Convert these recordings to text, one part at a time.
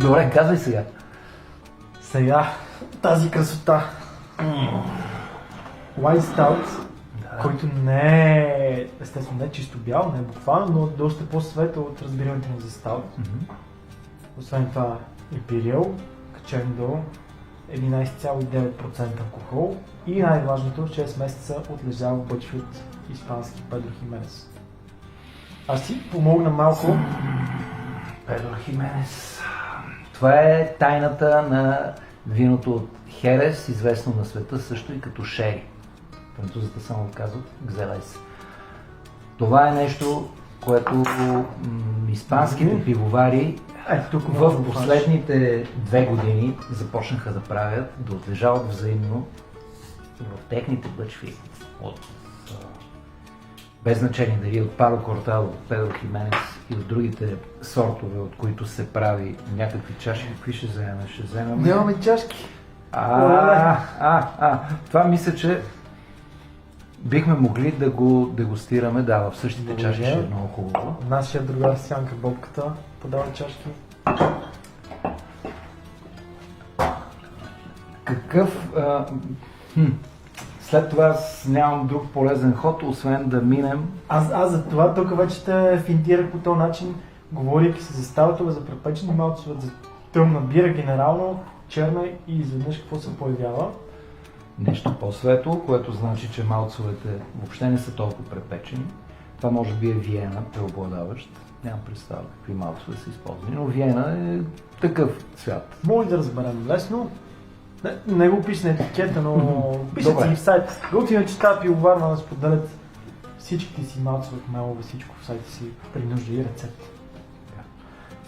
Добре, казвай сега. Сега, тази красота. White Stout, който не е, естествено, не е чисто бял, не е буквално, но доста по-светъл от разбирането му за Stout. Освен това, Imperial, качен до 11,9% алкохол и най-важното, 6 месеца отлежава бъчви от испански Педро Хименес. Аз си помогна малко. Педро Хименес. Това е тайната на виното от Херес, известно на света също и като шери. Французите само казват Гзелес. Това е нещо, което испанските пивовари в последните 2 години започнаха да правят, да отлежават взаимно в техните бъчви от без значение дали от Паро Кортало, от Педро Хименес и от другите сортове, от които се прави някакви чаши. Какви ще вземем? Ще вземем... Нямаме чашки. Това мисля, че бихме могли да го дегустираме, да, в същите чаши ще е много хубаво. Нашия другар Сянка Бобката подава чашки. Какъв... След това аз нямам друг полезен ход, освен да минем... Аз за това тук вече те финтирах по този начин, говорейки се за стаутове, за препечени малцове, за тъмна бира генерално, черна и изведнъж какво се появява. Нещо по-светло, което значи, че малцовете въобще не са толкова препечени. Това може би е Виена, преобладаващ. Нямам представа какви малцове са използвани, но Виена е такъв цвят. Може да разберем лесно. Не го пише на етикета, но пишат си в сайт. Готино е, че тази пивоварна да споделят всичките си малцове, хмелове, всичко в сайта си при нужда и рецепти.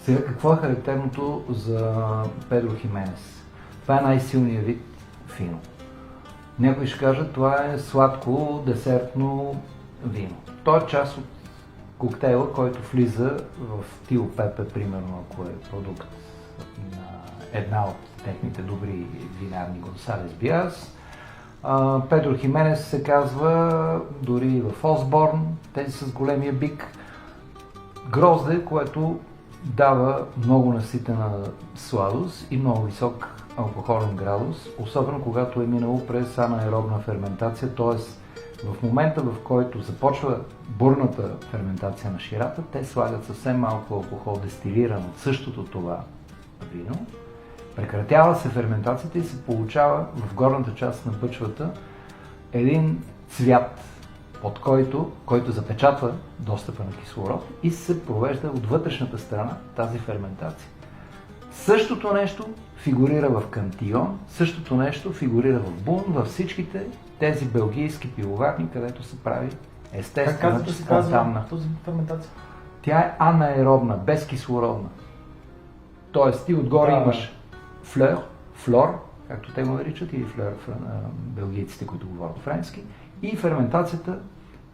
Сега, какво е характерното за Педро Хименес? Това е най-силният вид вино. Някой ще каже, това е сладко десертно вино. То е част от коктейла, който влиза в Тио Пепе, примерно, ако е продукт на една от техните добри винарни Гонсалес Биас. Педро Хименес се казва дори в Осборн, тези с големия бик. Грозде, което дава много наситена сладост и много висок алкохолен градус, особено когато е минало през анаеробна ферментация, т.е. в момента, в който започва бурната ферментация на ширата, те слагат съвсем малко алкохол, дестилиран от същото това вино. Прекратява се ферментацията и се получава в горната част на бъчвата един цвят, под който запечатва достъпа на кислород и се провежда от вътрешната страна тази ферментация. Същото нещо фигурира в Кантион, същото нещо фигурира в Бун, във всичките тези белгийски пивоварни, където се прави естествена, спонтанна. Този ферментация? Тя е анаеробна, безкислородна. Тоест ти отгоре имаш флор, както те го наричат, или флер на белгийците, които говорят френски, и ферментацията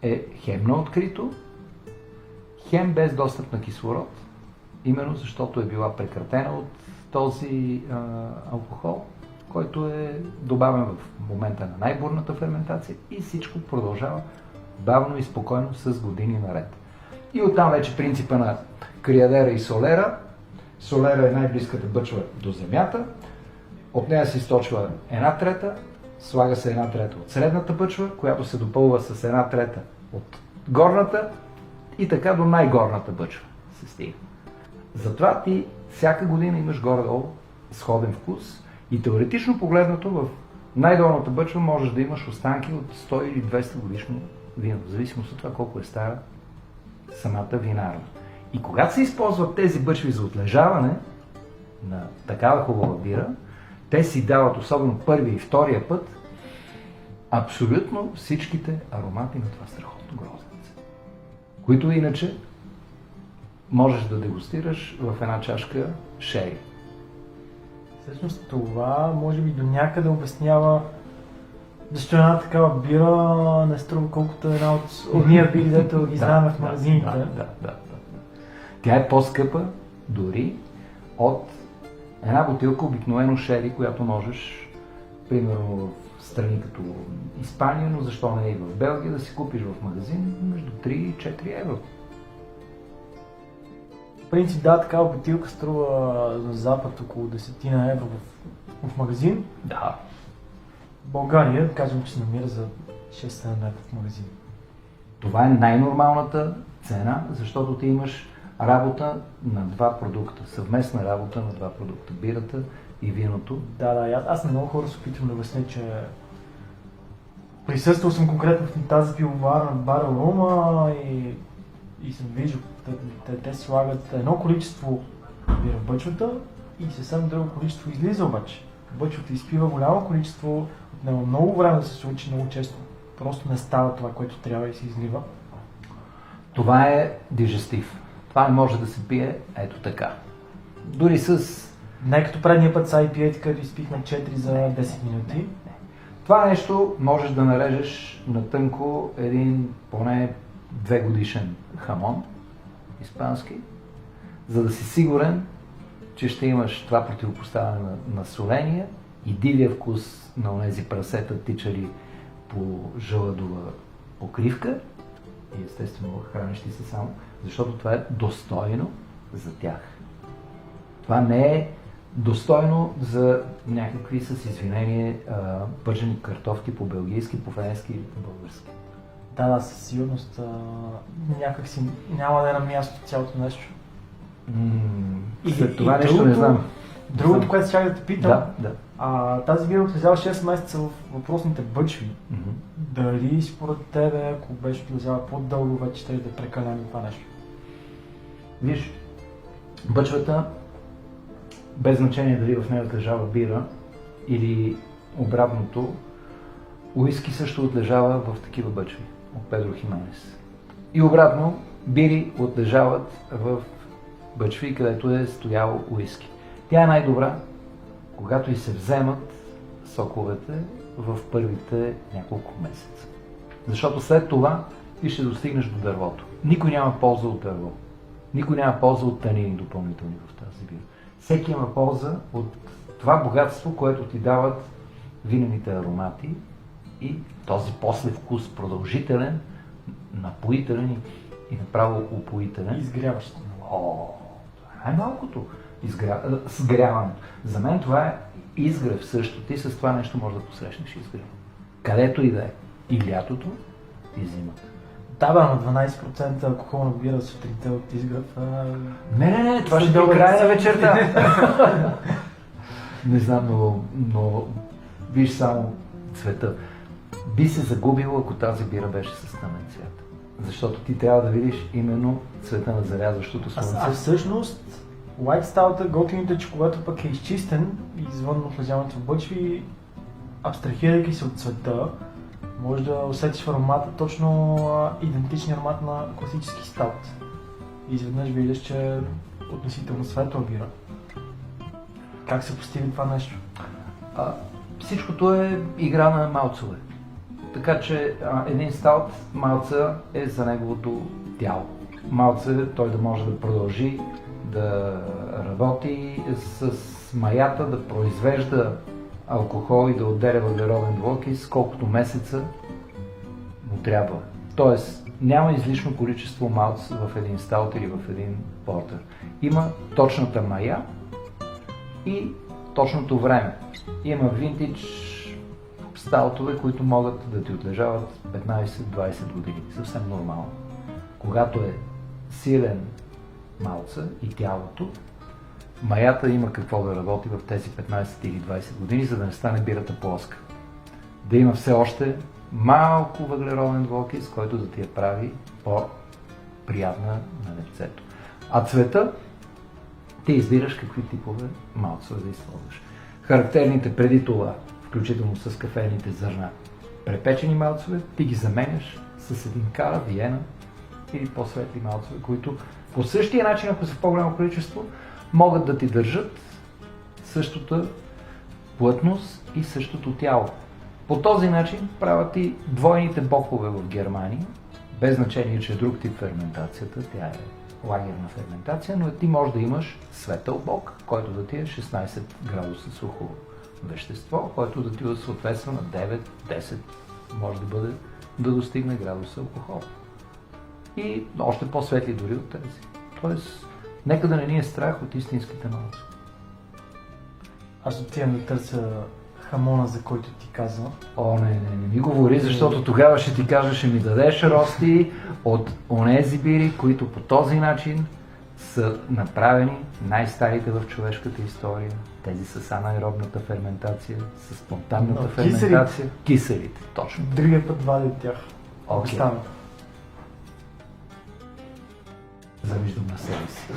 е хем на открито, хем без достъп на кислород, именно защото е била прекратена от този алкохол, който е добавен в момента на най-бурната ферментация и всичко продължава бавно и спокойно с години наред. И оттам вече принципа на криадера и солера. Солера е най-близката бъчва до земята, от нея се източва 1/3, слага се 1/3 от средната бъчва, която се допълва с 1/3 от горната и така до най-горната бъчва се стига. Затова ти всяка година имаш горе-долу сходен вкус и теоретично погледнато в най-долната бъчва можеш да имаш останки от 100 или 200 годишно вино, в зависимост от това колко е стара самата винарна. И когато се използват тези бъчви за отлежаване на такава хубава бира, те си дават, особено първия и втория път, абсолютно всичките аромати на това страхотно грозденце, които иначе можеш да дегустираш в една чашка шери. Всъщност това може би до някъде обяснява защо една такава бира не струва колкото една от ние бири, дето ги знаем в магазините. Да. Тя е по-скъпа дори от една бутилка обикновено шери, която можеш, примерно в страни като Испания, но защо не и в Белгия, да си купиш в магазин между 3 и 4 евро. принцип, да, такава бутилка струва на Запад около 10 евро в магазин. Да. В България, да кажем, че се намира за 6-7 евро в магазин. Това е най-нормалната цена, защото ти имаш работа на два продукта, съвместна работа на два продукта, бирата и виното. Да, аз на много хора се опитвам да обясня, че присъствал съм конкретно в тази пивоварна Бар Арома и съм виждал, те слагат едно количество бира в бъчвата и съвсем друго количество излиза обаче. Бъчвата изпива голямо количество, отнема много време да се случи, много често просто не става това, което трябва и се излива. Това е дижестив. Това не може да се пие ето така. Дори с... Не като предния път с IPA, където изпихме 4 за 10 минути. Това нещо можеш да нарежеш на тънко един поне 2 годишен хамон, испански, за да си сигурен, че ще имаш това противопоставяне на соления и дивия вкус на тези прасета, тичали по жълъдова покривка и естествено хранещи се само, защото това е достойно за тях. Това не е достойно за някакви, с извинение, пържени картофки по-белгийски, по-френски или по-български. Да, със сигурност някак си няма да е на място цялото нещо. След това нещо не знам. Другото, което ще да те питам, да. Тази бира отлежава 6 месеца в въпросните бъчви. Дали според тебе, ако беше отлежава по-дълго, вече ще да прекалено това нещо? Виж, бъчвата, без значение дали в нея отлежава бира или обратното, уиски също отлежава в такива бъчви от Педро Хименес. И обратно, бири отлежават в бъчви, където е стоял уиски. Тя е най-добра, когато и се вземат соковете в първите няколко месеца. Защото след това ти ще достигнеш до дървото. Никой няма полза от дърво. Никой няма полза от танини допълнителни в тази бира. Всеки има полза от това богатство, което ти дават винените аромати и този после вкус продължителен, напоителен и направо упоителен. Изгряващ. Това е малкото. Сгряването. За мен това е изгрев също. Ти с това нещо можеш да посрещнеш изгрев. Където и да е. И лятото, и зимата. Да, бе, на 12% алкохол набира сутринта от изгрев. Не, това ще е края на вечерта. Не знам, но виж само цвета. Би се загубило, ако тази бира беше с тъмен цвят. Защото ти трябва да видиш именно цвета на зарязващото слънце. А всъщност, White Stout, готиното, че когато пък е изчистен, извън отлежаването в бъчви, абстрахирайки се от цвета, може да усетиш в аромата точно идентичния аромат на класически стаут. И изведнъж виждаш, че е относително светла бира. Как се постига това нещо? Всичкото е игра на малцове. Така че един стаут, малца е за неговото тяло. Малце той да може да продължи да работи с маята, да произвежда алкохол и да отделя въглероден двуокис, колкото месеца му трябва. Тоест няма излишно количество малц в един стаут или в един портер. Има точната мая и точното време. Има винтидж стаутове, които могат да ти отлежават 15-20 години. Съвсем нормално. Когато е силен малца и тялото, маята има какво да работи в тези 15 или 20 години, за да не стане бирата плоска. Да има все още малко въглероден двуокис, който да ти я прави по-приятна на лицето. А цвета, ти избираш какви типове малцове да използваш. Характерните преди това, включително с кафените зърна, препечени малцове, ти ги заменяш с един кара, виена или по-светли малцове, които по същия начин, ако са в по-голямо количество, могат да ти държат същата плътност и същото тяло. По този начин правят и двойните бокове в Германия, без значение, че е друг тип ферментацията, тя е лагерна ферментация, но ти можеш да имаш светъл бок, който да ти е 16 градуса сухо вещество, който да ти съответства на 9-10, може да бъде да достигне градуса алкохол. И още по-светли дори от тези. Тоест, Нека да не ни е страх от истинските науки. Аз отивам да търся хамона, за който ти каза. О, не ми говори, защото тогава ще ти кажа, ще ми дадеш рости от онези бири, които по този начин са направени най-старите в човешката история. Тези с анаеробната ферментация, с спонтанната ферментация. Киселите, точно. Другия път вадя от тях. Окей. Оставам. Завиждам на себе си.